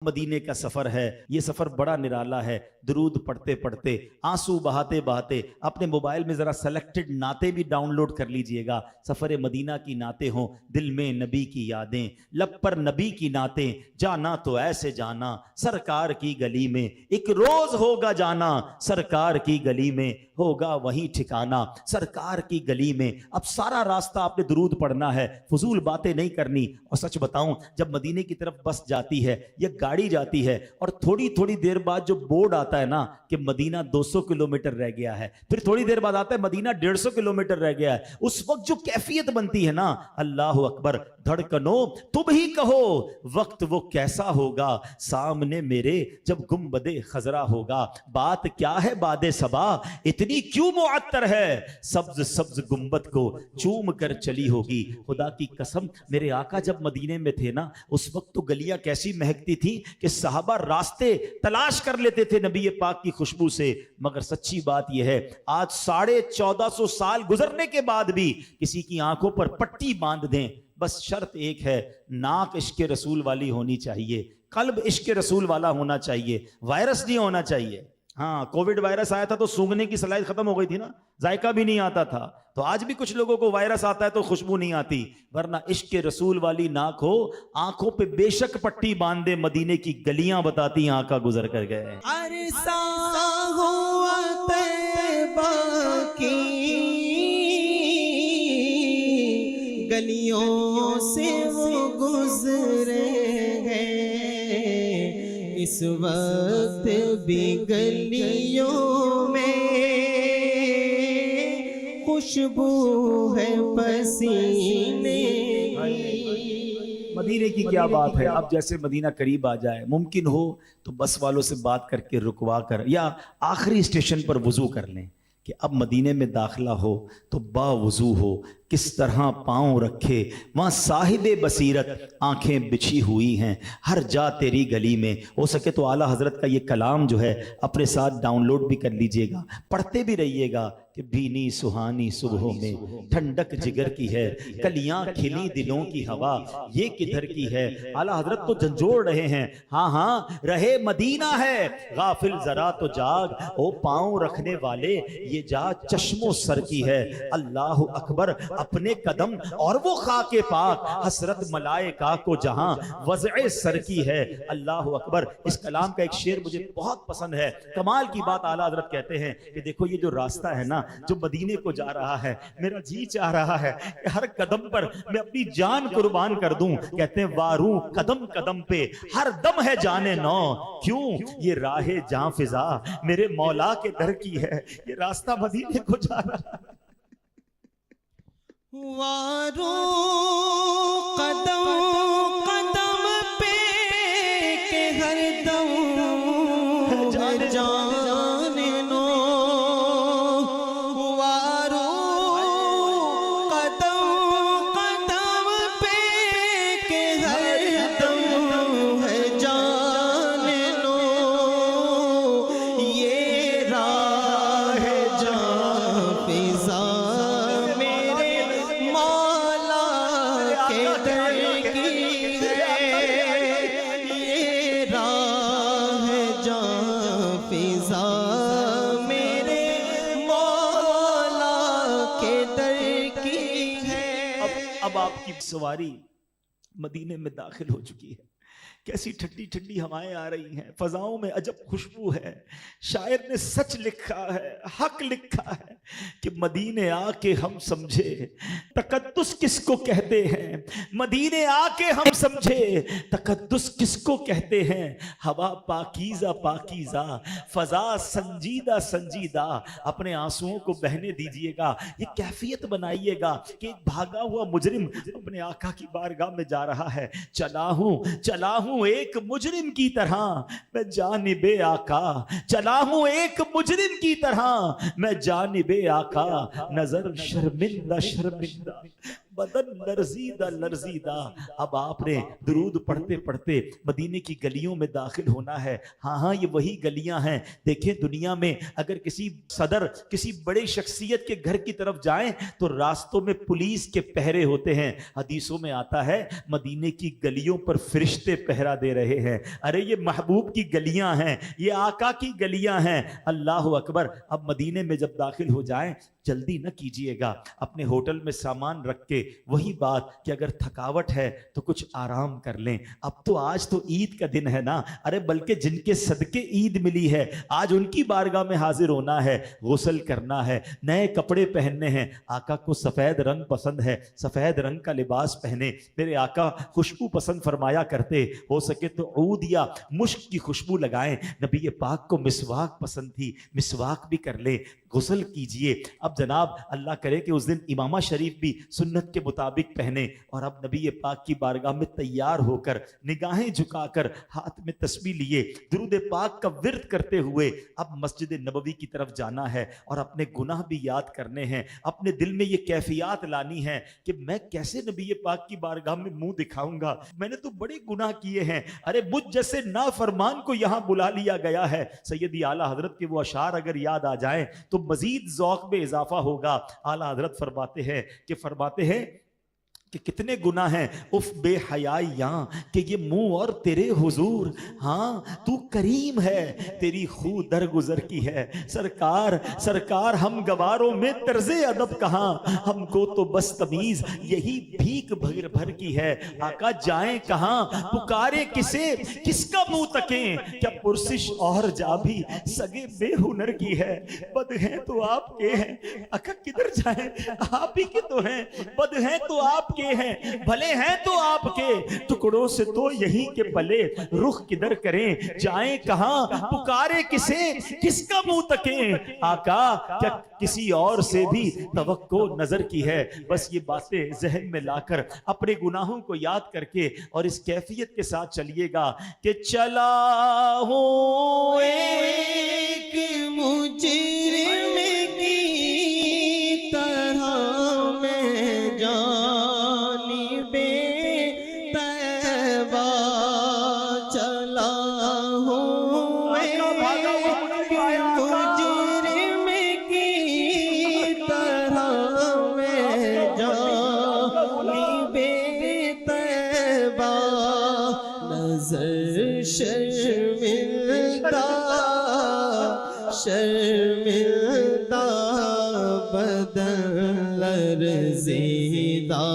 मदीने का सफर है, ये सफर बड़ा निराला है। दुरूद पढ़ते पढ़ते, आंसू बहाते बहाते अपने मोबाइल में जरा सेलेक्टेड नाते भी डाउनलोड कर लीजिएगा। सफर मदीना की नाते हों, दिल में नबी की यादें, लब पर नबी की नातें। जाना तो ऐसे जाना सरकार की गली में, एक रोज होगा जाना सरकार की गली में, होगा वही ठिकाना सरकार की गली में। अब सारा रास्ता आपने दुरूद पढ़ना है, फजूल बातें नहीं करनी। और सच बताऊं, जब मदीने की तरफ बस जाती है या गाड़ी जाती है और थोड़ी थोड़ी देर बाद जो बोर्ड आता है ना कि मदीना 200 किलोमीटर रह गया है, फिर थोड़ी देर बाद आता है मदीना 150 किलोमीटर रह गया है, उस वक्त जो कैफियत बनती है ना, अल्लाह अकबर। धड़कनों तुम ही कहो वक्त वो कैसा होगा, सामने मेरे जब गुंबदे खजरा होगा। बात क्या है बादे सबा, इतनी क्यों मुअत्तर है, सब्ज सब्ज गुंबद को चूम कर चली होगी। खुदा की कसम, मेरे आका जब मदीने में थे ना, उस वक्त तो गलियां कैसी महकती थी कि साहबा रास्ते तलाश कर लेते थे नबी पाक की खुशबू से। मगर सच्ची बात यह है, आज 1450 साल गुजरने के बाद भी किसी की आंखों पर पट्टी बांध दें, बस शर्त एक है, नाक इश्क रसूल वाली होनी चाहिए, कल्ब इश्क रसूल वाला होना चाहिए, वायरस नहीं होना चाहिए। हाँ, कोविड वायरस आया था तो सूंघने की सलाहियत खत्म हो गई थी ना, जायका भी नहीं आता था। तो आज भी कुछ लोगों को वायरस आता है तो खुशबू नहीं आती, वरना इश्क रसूल वाली नाक हो, आंखों पे बेशक पट्टी बांध दे, मदीने की गलियां बताती आका गुजर कर गए। अरसा हुआ तैबा की गलियों से वो गुजरे हैं, इस वक्त भी गलियों में खुशबू है पसीने। मदीने की क्या बात है। अब जैसे मदीना करीब आ जाए, मुमकिन हो तो बस वालों से बात करके रुकवा कर या आखिरी स्टेशन पर वुजू कर लें कि अब मदीने में दाखिला हो तो बावुजू हो, किस तरह पांव रखे वहाँ साहिबे बसीरत आंखें बिछी हुई हैं हर जा तेरी गली में। हो सके तो आला हजरत का ये कलाम जो है अपने साथ डाउनलोड भी कर लीजिएगा, पढ़ते भी रहिएगा कि भीनी सुहानी सुबहों में ठंडक जिगर की है, कलियां खिली दिलों की हवा ये किधर की है। आला हजरत तो झंझोड़ रहे हैं, हाँ हाँ रहे मदीना है, गाफिल जरा तो जाग, ओ पांव रखने वाले ये जा चश्मो सर की है। अल्लाह अकबर, अपने कदम और वो खाके पाक, हसरत मलाइका को जहां वज़े सर की है। अल्लाह अकबर। इस कलाम का एक शेर मुझे बहुत पसंद है। कमाल की बात आला हजरत कहते हैं कि देखो ये जो रास्ता है ना जो मदीने को जा रहा है, मेरा जी चाह रहा है कि हर कदम पर मैं अपनी जान कुर्बान कर दूं। कहते हैं वारू कदम कदम पे हर दम है जाने नौ, क्यों ये राहे जां फिजा मेरे मौला के दर की है। ये रास्ता मदीने को जा रहा है। वारो कदम कदम पे के हर दम जाने नो, वारो कदम कदम पे के हर दम है जाने नो, ये राह जां फिजा अब आपकी सवारी मदीने में दाखिल हो चुकी है। कैसी ठंडी ठंडी हवाएं आ रही हैं, फजाओं में अजब खुशबू है। शायर ने सच लिखा है, हक लिखा है कि मदीने आके हम समझे तकद्दुस किसको कहते हैं, मदीने आके हम समझे तकद्दुस किसको कहते हैं। हवा पाकीज़ा पाकीज़ा, फजा संजीदा संजीदा। अपने आंसुओं को बहने दीजिएगा, ये कैफियत बनाइएगा कि एक भागा हुआ मुजरिम अपने आका की बारगाह में जा रहा है। चला हूं एक मुजरिम की तरह मैं जानिबे आका, चला हूं एक मुजरिम की तरह मैं जानिबे आका, नजर शर्मिंदा शर्मिंदा बदन लर्जीदा लर्जीदा। अब आपने दुरूद पढ़ते पढ़ते मदीने की गलियों में दाखिल होना है। हाँ हाँ, ये वही गलियां हैं। देखें, दुनिया में अगर किसी सदर, किसी बड़े शख्सियत के घर की तरफ जाएं तो रास्तों में पुलिस के पहरे होते हैं। हदीसों में आता है मदीने की गलियों पर फरिश्ते पहरा दे रहे हैं। अरे ये महबूब की गलियां हैं, ये आका की गलियां हैं। अल्लाह अकबर। अब मदीने में जब दाखिल हो जाएं, जल्दी न कीजिएगा, अपने होटल में सामान रख के, वही बात कि अगर थकावट है तो कुछ आराम कर लें। अब तो आज तो ईद का दिन है ना। अरे बल्कि जिनके सदके ईद मिली है, आज उनकी बारगाह में हाजिर होना है, गुस्ल करना है, नए कपड़े पहनने हैं। आका को सफेद रंग पसंद है, सफेद रंग का लिबास पहने। मेरे आका खुशबू पसंद फरमाया करते, हो सके तो ऊद या मुश्क की खुशबू लगाएं। नबी पाक को मिसवाक पसंद थी, मिसवाक भी कर ले, गुस्ल कीजिए। अब जनाब अल्लाह करे कि उस दिन इमामा शरीफ भी सुन्नत के मुताबिक पहने, और अब नबी पाक की बारगाह में तैयार होकर, निगाहें झुकाकर, हाथ में तस्बीह लिए, दुरूद पाक का विर्द करते हुए अब मस्जिद नबवी की तरफ जाना है और अपने गुनाह भी याद करने हैं। अपने दिल में ये कैफियत लानी है कि मैं कैसे नबी पाक की बारगाह में मुंह दिखाऊंगा, मैंने तो बड़े गुनाह किए हैं। अरे मुझ जैसे नाफरमान को यहां बुला लिया गया है। सैयदी आला हजरत के वो अशार अगर याद आ जाएं तो मजीद ज़ौक़ में इजाफा होगा। आला हजरत फरमाते हैं कि कितने गुनाह हैं उफ बेहयाइयां कि ये मुंह और तेरे हुजूर। हाँ तू करीम है, तेरी खू दरगुजर की है। सरकार हम गवारों में तर्जे अदब कहाँ, हमको तो बस तमीज यही भीख भर भर की है। आका जाएं कहाँ, पुकारे किसे, किसका मुंह तकें, क्या पुरसिश और जा भी सगे बेहुनर की है। बद हैं तो आपके हैं, आका किधर जाएं, आप ही के तो हैं। बद हैं तो आप हैं, भले हैं तो आपके, टुकड़ों से तो यही के पले, रुख किधर करें, जाएं कहां, पुकारे किसे, किसका मुंह तकें। आका क्या किसी और से भी तवक्को नजर की है। बस ये बातें जहन में लाकर अपने गुनाहों को याद करके और इस कैफियत के साथ चलिएगा कि चला हूं एक मुजरिम की तरह मैं जानिबे तैबा चला हूँ एक मुजरिम की तरह मैं जानिबे तैबा नजर शर्मिंदा बदन लर्ज़िदा